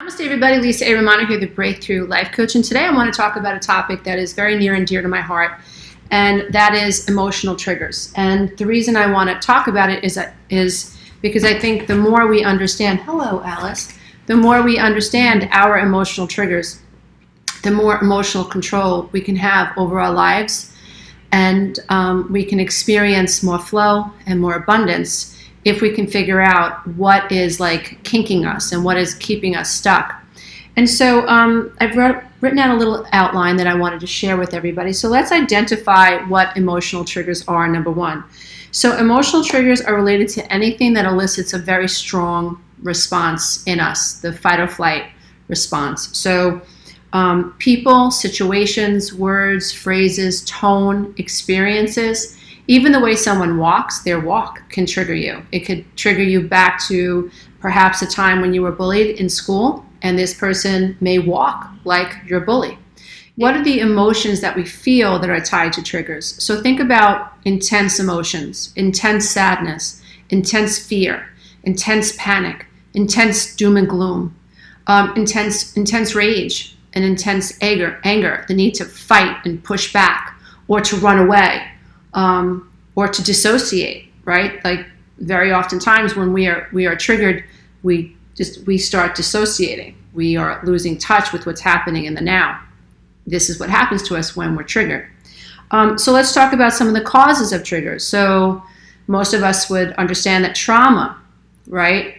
Namaste everybody, Lisa A. Romano here, the Breakthrough Life Coach, and today I want to talk about a topic that is very near and dear to my heart, and that is emotional triggers. And the reason I want to talk about it is because I think the more we understand, hello Alice, the more we understand our emotional triggers, the more emotional control we can have over our lives, and we can experience more flow and more abundance if we can figure out what is like kinking us and what is keeping us stuck. And so I've written out a little outline that I wanted to share with everybody. So let's identify what emotional triggers are, number one. So emotional triggers are related to anything that elicits a very strong response in us, the fight or flight response. So people, situations, words, phrases, tone, experiences. Even the way someone walks, their walk can trigger you. It could trigger you back to perhaps a time when you were bullied in school, and this person may walk like your bully. What are the emotions that we feel that are tied to triggers? So think about intense emotions, intense sadness, intense fear, intense panic, intense doom and gloom, intense rage, and intense anger, the need to fight and push back, or to run away. Or to dissociate, right? Like very oftentimes when we are triggered, we start dissociating. We are losing touch with what's happening in the now. This is what happens to us when we're triggered. So let's talk about some of the causes of triggers. So most of us would understand that trauma, right,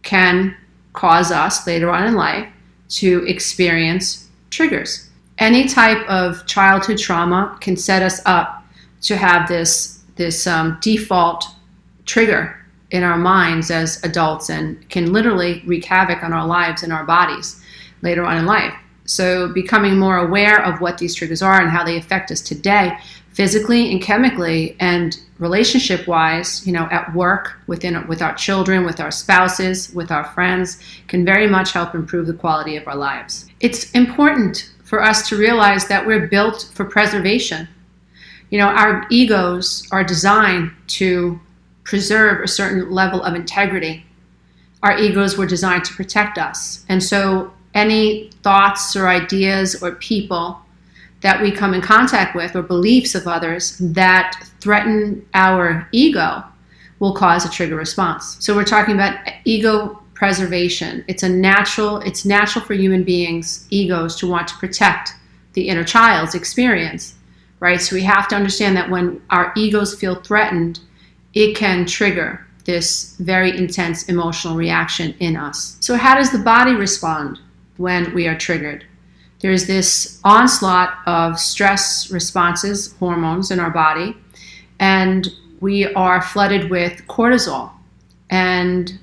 can cause us later on in life to experience triggers. Any type of childhood trauma can set us up to have this default trigger in our minds as adults, and can literally wreak havoc on our lives and our bodies later on in life. So becoming more aware of what these triggers are and how they affect us today, physically and chemically and relationship-wise, at work, with our children, with our spouses, with our friends, can very much help improve the quality of our lives. It's important for us to realize that we're built for preservation. Our egos are designed to preserve a certain level of integrity. Our egos were designed to protect us. And so any thoughts or ideas or people that we come in contact with, or beliefs of others that threaten our ego, will cause a trigger response. So we're talking about ego preservation. It's natural for human beings' egos to want to protect the inner child's experience. Right? So we have to understand that when our egos feel threatened, it can trigger this very intense emotional reaction in us. So how does the body respond when we are triggered? There's this onslaught of stress responses, hormones in our body, and we are flooded with cortisol and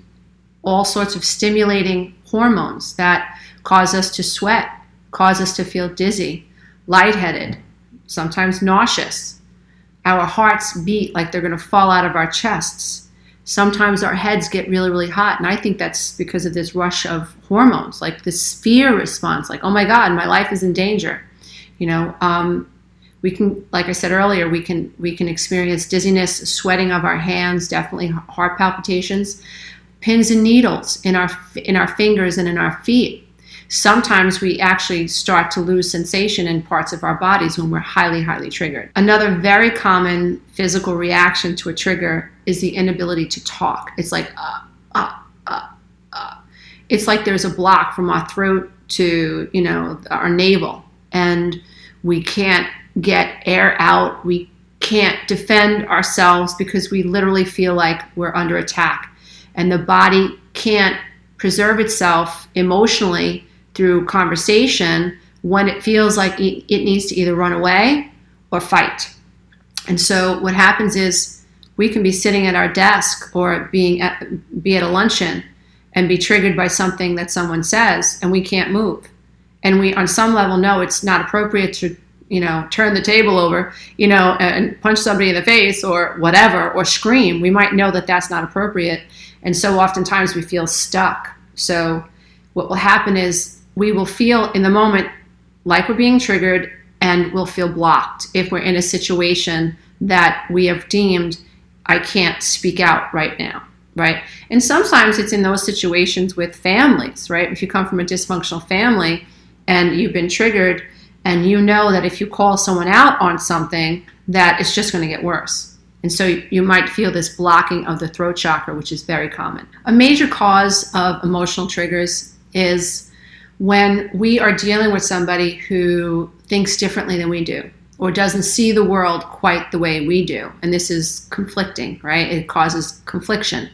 all sorts of stimulating hormones that cause us to sweat, cause us to feel dizzy, lightheaded, sometimes nauseous. Our hearts beat like they're going to fall out of our chests. Sometimes our heads get really, really hot. And I think that's because of this rush of hormones, like this fear response, like, oh my God, my life is in danger. We can, like I said earlier, we can experience dizziness, sweating of our hands, definitely heart palpitations, pins and needles in our fingers and in our feet. Sometimes we actually start to lose sensation in parts of our bodies when we're highly, highly triggered. Another very common physical reaction to a trigger is the inability to talk. It's like, It's like there's a block from our throat to, our navel, and we can't get air out. We can't defend ourselves because we literally feel like we're under attack. And the body can't preserve itself emotionally through conversation when it feels like it needs to either run away or fight. And so what happens is we can be sitting at our desk or be at a luncheon and be triggered by something that someone says, and we can't move. And we, on some level, know it's not appropriate to, turn the table over, and punch somebody in the face or whatever, or scream. We might know that that's not appropriate. And so oftentimes we feel stuck. So what will happen is we will feel in the moment like we're being triggered, and we'll feel blocked if we're in a situation that we have deemed, I can't speak out right now, right? And sometimes it's in those situations with families, right? If you come from a dysfunctional family and you've been triggered and you know that if you call someone out on something, that it's just going to get worse. And so you might feel this blocking of the throat chakra, which is very common. A major cause of emotional triggers is when we are dealing with somebody who thinks differently than we do or doesn't see the world quite the way we do. And this is conflicting, right? It causes confliction.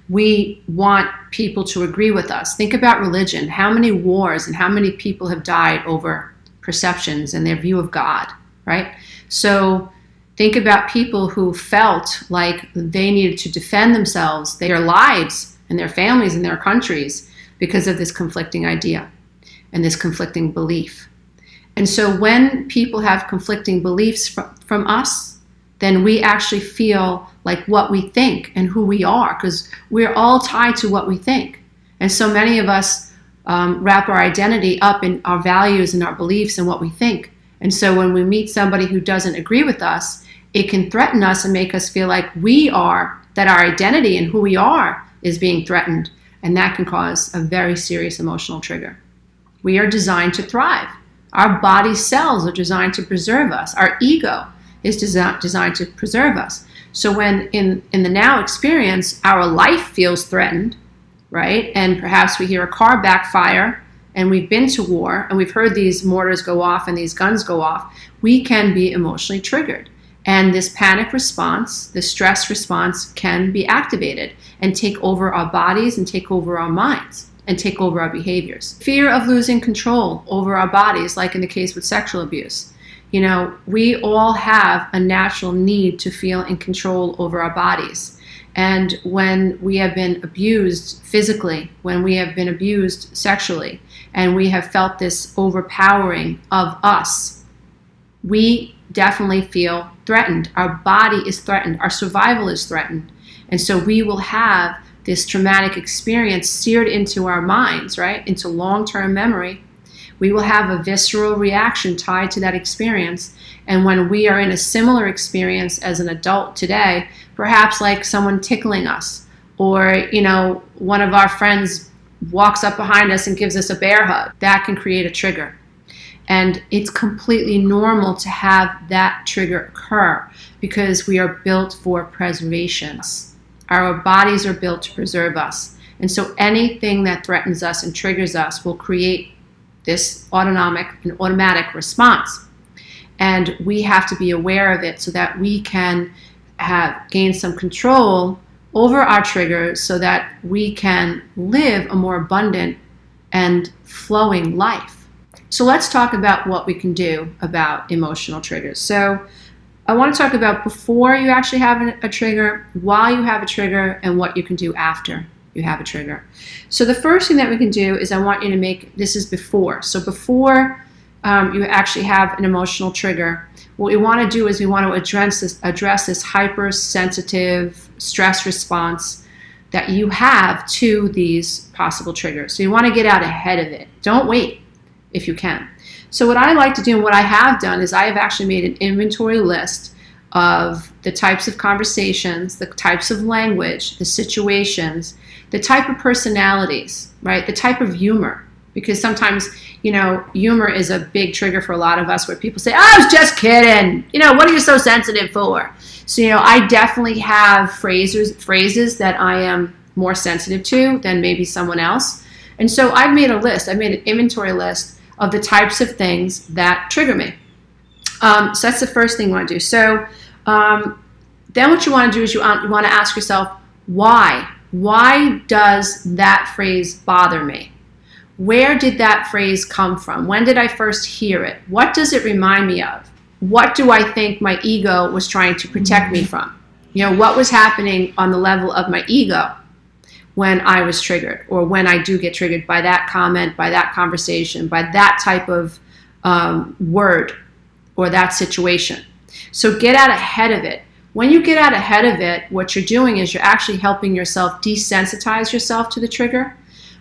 We want people to agree with us. Think about religion. How many wars and how many people have died over perceptions and their view of God, right? So think about people who felt like they needed to defend themselves, their lives and their families and their countries because of this conflicting idea and this conflicting belief. And so when people have conflicting beliefs from us, then we actually feel like what we think and who we are, because we're all tied to what we think. And so many of us wrap our identity up in our values and our beliefs and what we think. And so when we meet somebody who doesn't agree with us, it can threaten us and make us feel like that our identity and who we are is being threatened. And that can cause a very serious emotional trigger. We are designed to thrive. Our body cells are designed to preserve us. Our ego is designed to preserve us. So when in the now experience, our life feels threatened, right? And perhaps we hear a car backfire and we've been to war and we've heard these mortars go off and these guns go off, we can be emotionally triggered. And this panic response, the stress response can be activated and take over our bodies and take over our minds and take over our behaviors. Fear of losing control over our bodies, like in the case with sexual abuse. You know, we all have a natural need to feel in control over our bodies. And when we have been abused physically, when we have been abused sexually, and we have felt this overpowering of us, we definitely feel threatened. Our body is threatened. Our survival is threatened. And so we will have this traumatic experience seared into our minds, right? Into long-term memory. We will have a visceral reaction tied to that experience. And when we are in a similar experience as an adult today, perhaps like someone tickling us, or, you know, one of our friends walks up behind us and gives us a bear hug, that can create a trigger. And it's completely normal to have that trigger occur because we are built for preservation. Our bodies are built to preserve us. And so anything that threatens us and triggers us will create this automatic response. And we have to be aware of it so that we can gain some control over our triggers so that we can live a more abundant and flowing life. So let's talk about what we can do about emotional triggers. So I want to talk about before you actually have a trigger, while you have a trigger, and what you can do after you have a trigger. So the first thing that we can do is I want you to this is before. So before you actually have an emotional trigger, what we want to do is we want to address this hypersensitive stress response that you have to these possible triggers. So you want to get out ahead of it. Don't wait if you can. So what I like to do and what I have done is I have actually made an inventory list of the types of conversations, the types of language, the situations, the type of personalities, right? The type of humor. Because sometimes, you know, humor is a big trigger for a lot of us where people say, I was just kidding. You know, what are you so sensitive for? So, you know, I definitely have phrases that I am more sensitive to than maybe someone else. And so I've made a list. I've made an inventory list of the types of things that trigger me. So that's the first thing you want to do. So then what you want to do is you want to ask yourself, why? Why does that phrase bother me? Where did that phrase come from? When did I first hear it? What does it remind me of? What do I think my ego was trying to protect me from? You know, what was happening on the level of my ego when I was triggered, or when I do get triggered by that comment, by that conversation, by that type of word or that situation. So get out ahead of it. When you get out ahead of it, what you're doing is you're actually helping yourself desensitize yourself to the trigger,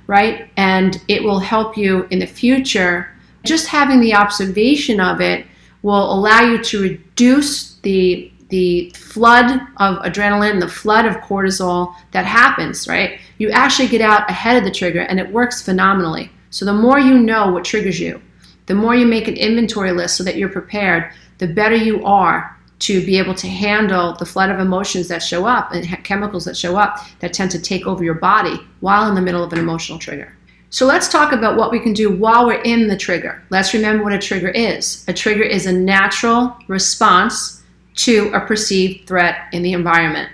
right? And it will help you in the future. Just having the observation of it will allow you to reduce the the flood of adrenaline, the flood of cortisol that happens, right? You actually get out ahead of the trigger, and it works phenomenally. So the more you know what triggers you, the more you make an inventory list so that you're prepared, the better you are to be able to handle the flood of emotions that show up and chemicals that show up that tend to take over your body while in the middle of an emotional trigger. So let's talk about what we can do while we're in the trigger. Let's remember what a trigger is. A trigger is a natural response to a perceived threat in the environment.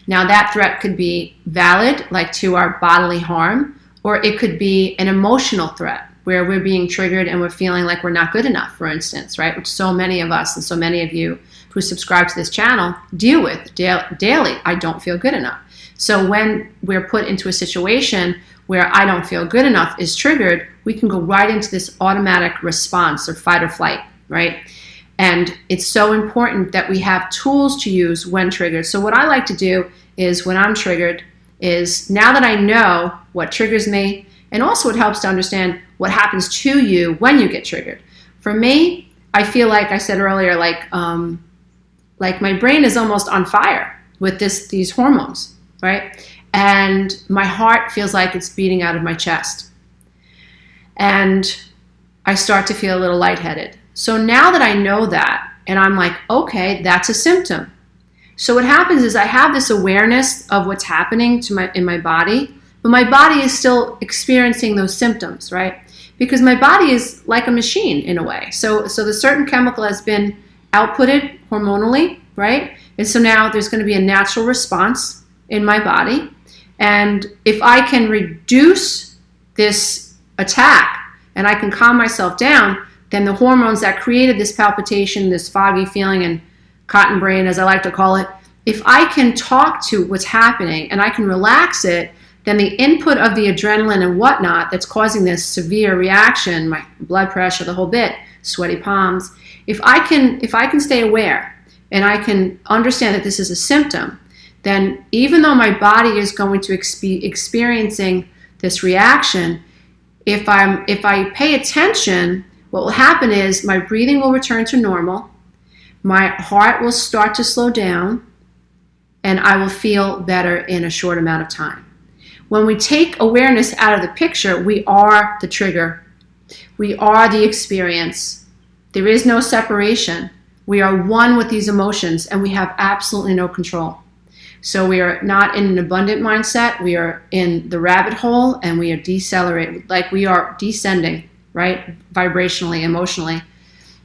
Now that threat could be valid, like to our bodily harm, or it could be an emotional threat where we're being triggered and we're feeling like we're not good enough, for instance, right? Which so many of us and so many of you who subscribe to this channel deal with daily. I don't feel good enough. So when we're put into a situation where I don't feel good enough is triggered, we can go right into this automatic response or fight or flight, right? And it's so important that we have tools to use when triggered. So what I like to do is when I'm triggered is, now that I know what triggers me, and also it helps to understand what happens to you when you get triggered. For me, I feel like I said earlier, like my brain is almost on fire with these hormones, right? And my heart feels like it's beating out of my chest. And I start to feel a little lightheaded. So now that I know that, and I'm like, okay, that's a symptom. So what happens is I have this awareness of what's happening in my body, but my body is still experiencing those symptoms, right? Because my body is like a machine in a way. So the certain chemical has been outputted hormonally, right? And so now there's going to be a natural response in my body. And if I can reduce this attack and I can calm myself down, then the hormones that created this palpitation, this foggy feeling, and cotton brain, as I like to call it, if I can talk to what's happening and I can relax it, then the input of the adrenaline and whatnot that's causing this severe reaction, my blood pressure, the whole bit, sweaty palms, if I can stay aware and I can understand that this is a symptom, then even though my body is going to be experiencing this reaction, if I pay attention, what will happen is my breathing will return to normal, my heart will start to slow down, and I will feel better in a short amount of time. When we take awareness out of the picture, we are the trigger. We are the experience. There is no separation. We are one with these emotions, and we have absolutely no control. So we are not in an abundant mindset. We are in the rabbit hole, and we are decelerating, like we are descending, right? Vibrationally, emotionally.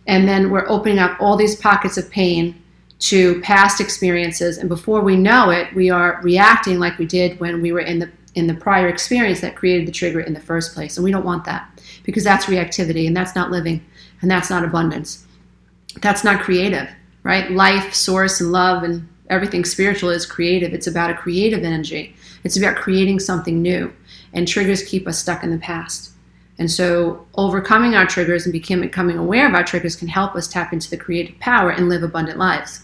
And then we're opening up all these pockets of pain to past experiences. And before we know it, we are reacting like we did when we were in the prior experience that created the trigger in the first place. And we don't want that, because that's reactivity, and that's not living, and that's not abundance. That's not creative, right? Life, source, and love, and everything spiritual is creative. It's about a creative energy. It's about creating something new. And triggers keep us stuck in the past. And so overcoming our triggers and becoming aware of our triggers can help us tap into the creative power and live abundant lives.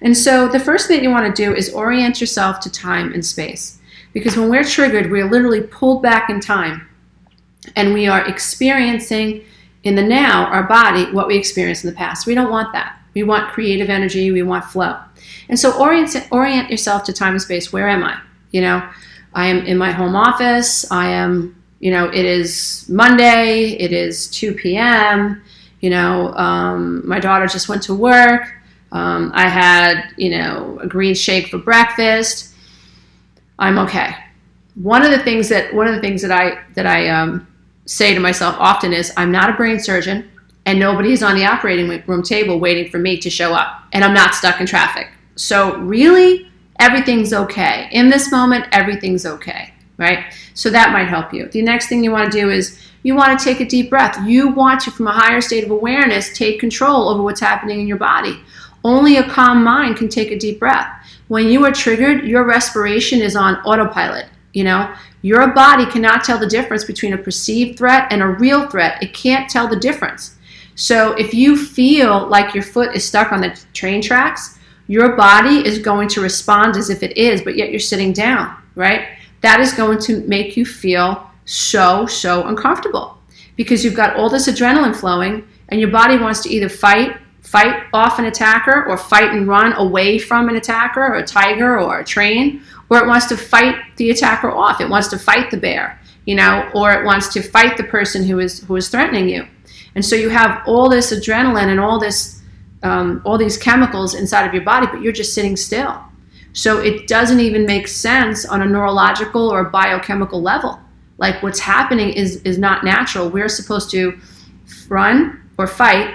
And so the first thing you want to do is orient yourself to time and space. Because when we're triggered, we're literally pulled back in time. And we are experiencing in the now, our body, what we experienced in the past. We don't want that. We want creative energy. We want flow. And so orient yourself to time and space. Where am I? I am in my home office. I am, it is Monday. It is 2 p.m. My daughter just went to work. I had, a green shake for breakfast. I'm okay. One of the things that I say to myself often is, I'm not a brain surgeon, and nobody's on the operating room table waiting for me to show up, and I'm not stuck in traffic. So really, everything's okay. In this moment, everything's okay, right? So that might help you. The next thing you want to do is you want to take a deep breath. You want to, from a higher state of awareness, take control over what's happening in your body. Only a calm mind can take a deep breath. When you are triggered, your respiration is on autopilot. Your body cannot tell the difference between a perceived threat and a real threat. It can't tell the difference. So if you feel like your foot is stuck on the train tracks, your body is going to respond as if it is, but yet you're sitting down, right? That is going to make you feel so uncomfortable, because you've got all this adrenaline flowing and your body wants to either fight, fight off an attacker or fight and run away from an attacker or a tiger or a train, or it wants to fight the attacker off. It wants to fight the bear, or it wants to fight the person who is threatening you. And so you have all this adrenaline and all these chemicals inside of your body, but you're just sitting still. So it doesn't even make sense on a neurological or biochemical level. Like what's happening is not natural. We're supposed to run or fight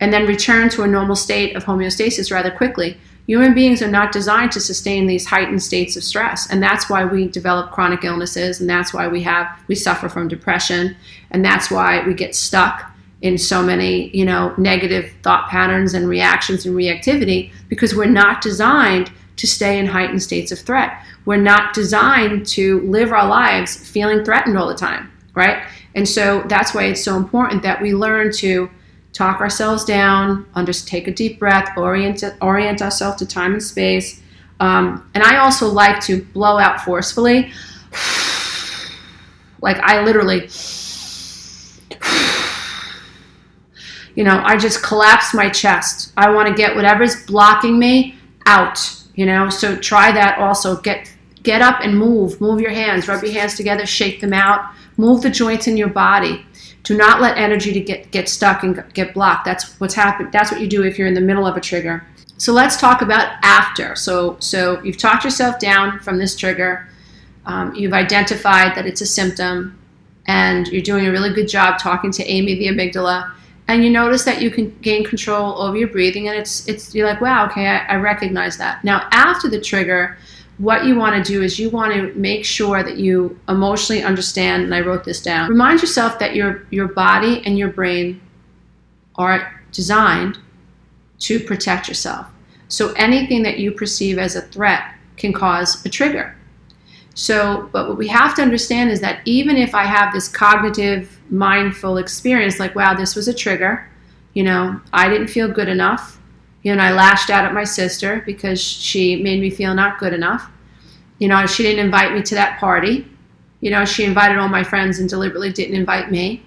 and then return to a normal state of homeostasis rather quickly. Human beings are not designed to sustain these heightened states of stress, and that's why we develop chronic illnesses, and that's why we suffer from depression, and that's why we get stuck in so many negative thought patterns and reactions and reactivity, because we're not designed to stay in heightened states of threat. We're not designed to live our lives feeling threatened all the time, right? And so that's why it's so important that we learn to talk ourselves down, take a deep breath, orient ourselves to time and space. And I also like to blow out forcefully. Like I literally, I just collapse my chest. I want to get whatever's blocking me out, So try that also. Get up and move your hands, rub your hands together, shake them out, move the joints in your body. Do not let energy to get stuck and get blocked. That's what's happened. That's what you do if you're in the middle of a trigger. So let's talk about after. So you've talked yourself down from this trigger. You've identified that it's a symptom, and you're doing a really good job talking to Amy, the amygdala. And you notice that you can gain control over your breathing, and you're like, wow, okay, I recognize that. Now, after the trigger, what you want to do is you want to make sure that you emotionally understand, and I wrote this down. Remind yourself that your body and your brain are designed to protect yourself. So anything that you perceive as a threat can cause a trigger. But what we have to understand is that even if I have this cognitive, mindful experience, like, wow, this was a trigger, I didn't feel good enough, and I lashed out at my sister because she made me feel not good enough. She didn't invite me to that party. She invited all my friends and deliberately didn't invite me.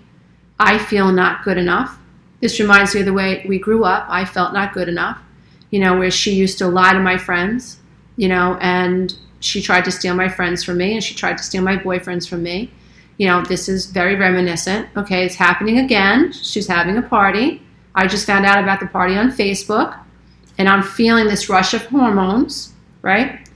I feel not good enough. This reminds me of the way we grew up. I felt not good enough, where she used to lie to my friends, and she tried to steal my friends from me, and she tried to steal my boyfriends from me. This is very reminiscent. Okay, it's happening again. She's having a party. I just found out about the party on Facebook, and I'm feeling this rush of hormones, right?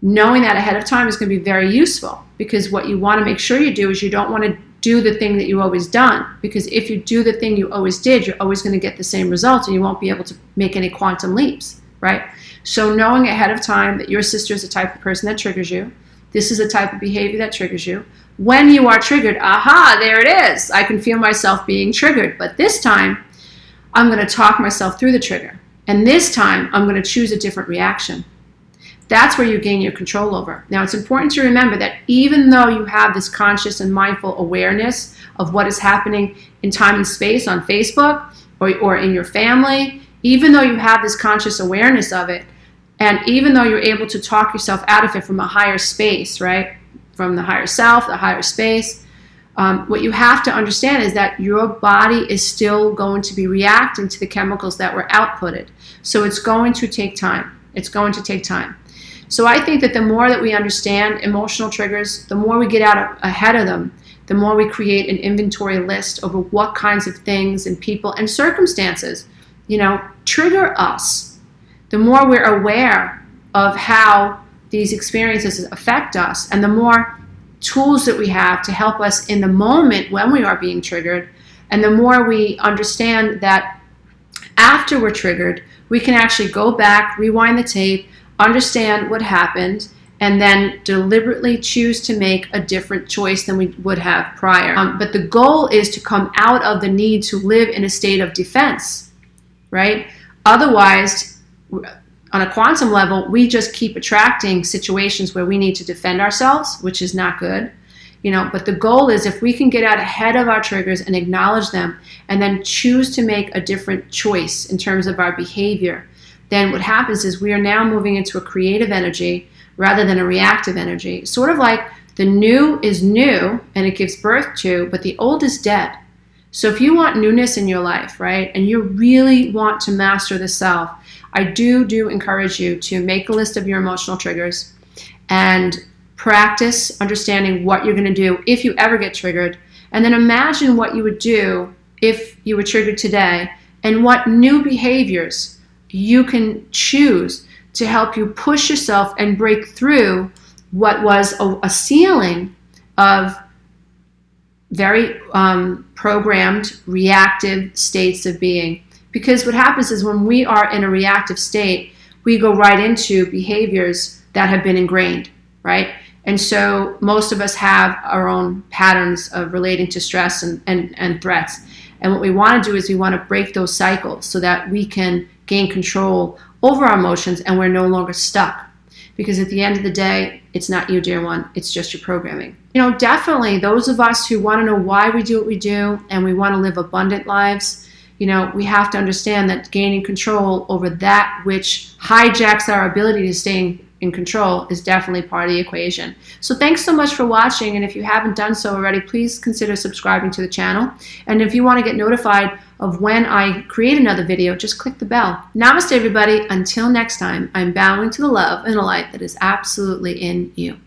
Knowing that ahead of time is going to be very useful, because what you want to make sure you do is you don't want to do the thing that you've always done, because if you do the thing you always did, you're always going to get the same results, and you won't be able to make any quantum leaps, right? So knowing ahead of time that your sister is the type of person that triggers you, this is the type of behavior that triggers you. When you are triggered, aha, there it is. I can feel myself being triggered, but this time I'm going to talk myself through the trigger, and this time I'm going to choose a different reaction. That's where you gain your control over. Now, it's important to remember that even though you have this conscious and mindful awareness of what is happening in time and space on Facebook or in your family, even though you have this conscious awareness of it, and even though you're able to talk yourself out of it from a higher space, right? From the higher self, the higher space, what you have to understand is that your body is still going to be reacting to the chemicals that were outputted. So it's going to take time. It's going to take time. So I think that the more that we understand emotional triggers, the more we get out ahead of them, the more we create an inventory list over what kinds of things and people and circumstances, trigger us. The more we're aware of how these experiences affect us, and the more tools that we have to help us in the moment when we are being triggered, and the more we understand that after we're triggered, we can actually go back, rewind the tape, understand what happened, and then deliberately choose to make a different choice than we would have prior. But the goal is to come out of the need to live in a state of defense, right? Otherwise, on a quantum level, we just keep attracting situations where we need to defend ourselves, which is not good. But the goal is, if we can get out ahead of our triggers and acknowledge them, and then choose to make a different choice in terms of our behavior, then what happens is we are now moving into a creative energy rather than a reactive energy. Sort of like the new is new and it gives birth to, but the old is dead. So if you want newness in your life, right, and you really want to master the self, I do encourage you to make a list of your emotional triggers and practice understanding what you're going to do if you ever get triggered, and then imagine what you would do if you were triggered today and what new behaviors you can choose to help you push yourself and break through what was a ceiling of very programmed, reactive states of being. Because what happens is when we are in a reactive state, we go right into behaviors that have been ingrained, right? And so most of us have our own patterns of relating to stress and threats. And what we want to do is we want to break those cycles so that we can gain control over our emotions and we're no longer stuck. Because at the end of the day, it's not you, dear one, it's just your programming. You know, definitely those of us who want to know why we do what we do and we want to live abundant lives, you know, we have to understand that gaining control over that which hijacks our ability to stay in control is definitely part of the equation. So thanks so much for watching, and if you haven't done so already, please consider subscribing to the channel. And if you want to get notified of when I create another video, just click the bell. Namaste, everybody. Until next time, I'm bowing to the love and the light that is absolutely in you.